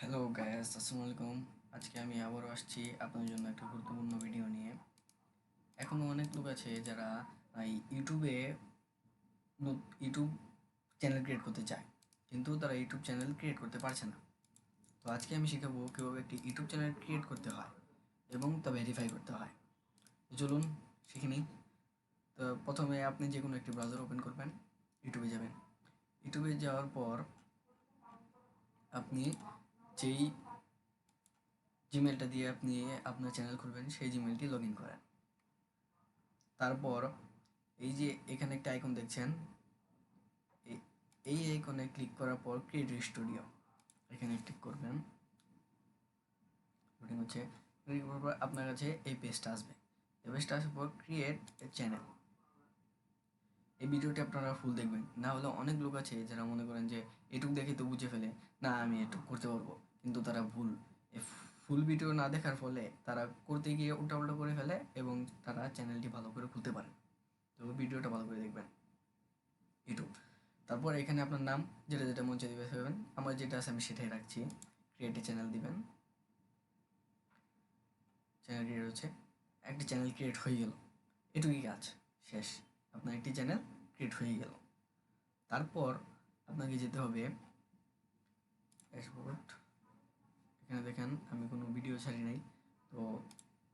Hello guys, আসসালামু আলাইকুম। আজকে আমি আবারও আসছি আপনার জন্য একটা গুরুত্বপূর্ণ ভিডিও নিয়ে। এখনও অনেক লোক আছে যারা ইউটিউবে ইউটিউব চ্যানেল ক্রিয়েট করতে চায়, কিন্তু তারা ইউটিউব চ্যানেল ক্রিয়েট করতে পারছে না। তো আজকে আমি শেখাবো কীভাবে একটি ইউটিউব চ্যানেল ক্রিয়েট করতে হয় এবং তা ভেরিফাই করতে হয়। তো চলুন শিখে নিই। তো প্রথমে আপনি যে কোনো একটি ব্রাউজার ওপেন করবেন, ইউটিউবে যাবেন। ইউটিউবে যাওয়ার পর আপনি যেই জিমেলটা দিয়ে আপনি আপনার চ্যানেল খুলবেন সেই জিমেলটি লগ ইন করেন। তারপর এই যে এখানে একটা আইকন দেখছেন, এই আইকনে ক্লিক করার পর ক্রিয়েট স্টুডিও এখানে ক্লিক করবেন। লোডিং হচ্ছে, ক্লিক করার পর আপনার কাছে এই পেজটা আসবে। এই পেজটা আসার পর ক্রিয়েট চ্যানেল। এই ভিডিওটি আপনারা ফুল দেখবেন, না হলে অনেক লোক আছে যারা মনে করেন যে এটুক দেখে তো বুঝে ফেলে, না আমি এটুক করতে পারবো, কিন্তু তারা ভুল। এই ফুল ভিডিও না দেখার ফলে তারা করতে গিয়ে উল্টাপাল্টা করে ফেলে এবং তারা চ্যানেলটি ভালো করে খুলতে পারে। তো ভিডিওটা ভালো করে দেখবেন। ইউটিউব, তারপর এখানে আপনার নাম যেটা যেটা মন চাই দিবে দেবেন। আমার যেটা আছে আমি সেটাই রাখছি। ক্রিয়েট চ্যানেল দিবেন। চ্যানেল ক্রিয়েট হচ্ছে, একটি চ্যানেল ক্রিয়েট হয়ে গেল, এটুকুই কাজ, শেষ। আপনার একটি চ্যানেল ক্রিয়েট হয়ে গেল। তারপর আপনাকে যেতে হবে ড্যাশবোর্ড। এখানে দেখেন আমি কোনো ভিডিও ছাড়ি নাই, তো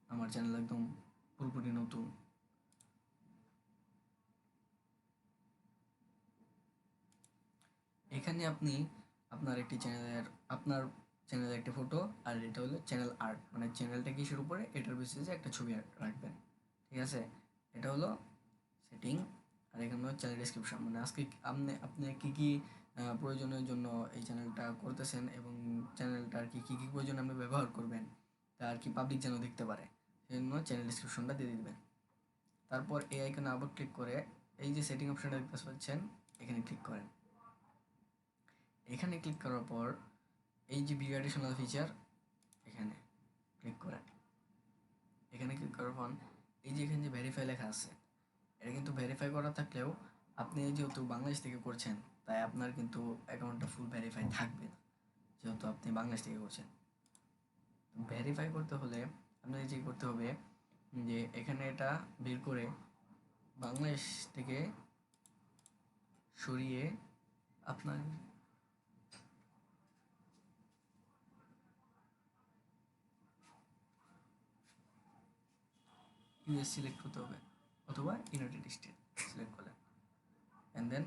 আমার চ্যানেল একদম পুরোপুরি নতুন। এখানে আপনি আপনার চ্যানেলের একটা ফটো, আর এটা হলো চ্যানেল আর্ট, মানে চ্যানেলটা কিসের উপরে এটার বেসিসে একটা ছবি রাখবেন। ঠিক আছে, এটা হলো সেটিং। আর এখানে হলো চ্যানেল ডিসক্রিপশন, মানে আজকে আপনি কী কী প্রয়োজনের জন্য এই চ্যানেলটা করতেছেন এবং চ্যানেলটার কী কী প্রয়োজনে আপনি ব্যবহার করবেন, তা আর কি পাবলিক যেন দেখতে পারে, সেই জন্য চ্যানেল ডিসক্রিপশনটা দিয়ে দিবেন। তারপর এই আইকনে আবার ক্লিক করে এই যে সেটিং অপশনটা দেখতে পাচ্ছেন, এখানে ক্লিক করেন। এখানে ক্লিক করার পর এই যে ভিউ অ্যাডিশনাল ফিচার, এখানে ক্লিক করেন। এখানে ক্লিক করার পর এই যে এখানে যে ভেরিফাই লেখা আছে, এটা কিন্তু ভেরিফাই করা থাকলেও আপনি যেহেতু বাংলাদেশ থেকে করছেন, তাই আপনার কিন্তু অ্যাকাউন্টটা ফুল ভেরিফাই থাকবে না, যেহেতু আপনি বাংলাদেশ থেকে করছেন। ভেরিফাই করতে হলে আপনাকে যে করতে হবে যে এখানে এটা বের করে বাংলাদেশ থেকে সরিয়ে আপনার ইউএস সিলেক্ট করতে হবে, অথবা ইউনাইটেড স্টেট সিলেক্ট করলেন। অ্যান্ড দেন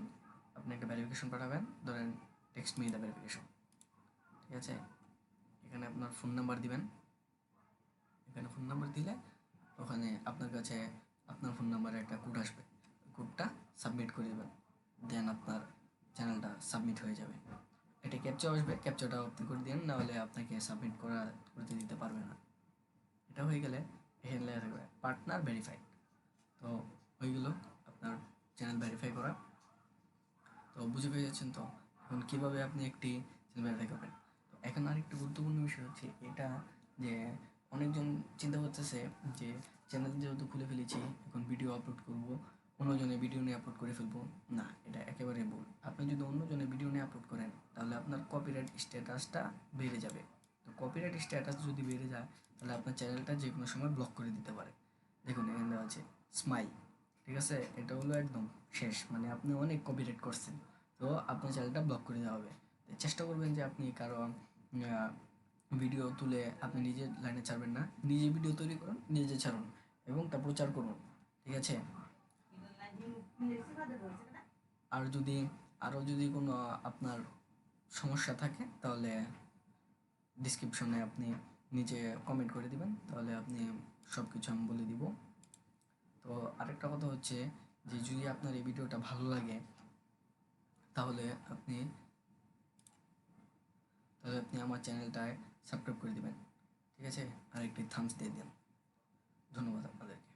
আপনি একটা ভেরিফিকেশন পাঠাবেন, ধরেন টেক্সট মি দ্য ভেরিফিকেশন। ঠিক আছে, এখানে আপনার ফোন নাম্বার দিবেন। এখানে ফোন নাম্বার দিলে ওখানে আপনার কাছে আপনার ফোন নাম্বারে একটা কোড আসবে, কোডটা সাবমিট করে দেবেন। দেন আপনার চ্যানেলটা সাবমিট হয়ে যাবে। এটা ক্যাপচা আসবে, ক্যাপচাটাও আপনি করে দিন, নাহলে আপনাকে সাবমিট করতে দিতে পারবে না। এটা হয়ে গেলে এখানে লেখা থাকবে পার্টনার ভেরিফাইড। তো হয়ে গেল আপনার চ্যানেল ভেরিফাই করা। তো বুঝে পেয়ে যাচ্ছেন তো এখন কীভাবে আপনি একটি চ্যানেল ভেরিফাই করবেন। তো এখন আরেকটি গুরুত্বপূর্ণ বিষয় হচ্ছে এটা, যে অনেকজন চিন্তা করতেছে যে চ্যানেল যেহেতু খুলে ফেলেছি এখন ভিডিও আপলোড করব, অন্যজনে ভিডিও নিয়ে আপলোড করে ফেলবো। না, এটা একেবারে ভুল। আপনি যদি অন্যজনে ভিডিও নিয়ে আপলোড করেন তাহলে আপনার কপিরাইট স্ট্যাটাসটা বেড়ে যাবে। তো কপিরাইট স্ট্যাটাস যদি বেড়ে যায় তাহলে আপনার চ্যানেলটা যে কোনো সময় ব্লক করে দিতে পারে। দেখুন এখানে দেওয়া আছে স্মাইল। ঠিক আছে, এটা হলো একদম শেষ, মানে আপনি অনেক কপিরাইট করছেন, তো আপনার চ্যানেলটা ব্লক করে দেওয়া হবে। চেষ্টা করবেন যে আপনি কারো ভিডিও তুলে আপনি নিজের লাইনে ছাড়বেন না, নিজে ভিডিও তৈরি করুন, নিজে ছাড়ুন এবং তা প্রচার করুন। ঠিক আছে, আর যদি আরও যদি কোনো আপনার সমস্যা থাকে তাহলে ডিসক্রিপশনে আপনি নিচে কমেন্ট করে দিবেন, তাহলে আপনি সব কিছু আমি বলে দিব। তো আরেকটা কথা হচ্ছে যে যদি আপনার এই ভিডিওটা ভালো লাগে তাহলে আপনি আমার চ্যানেলটায় সাবস্ক্রাইব করে দিবেন। ঠিক আছে, আর একটি থামস দিয়ে দিন। ধন্যবাদ আপনাদেরকে।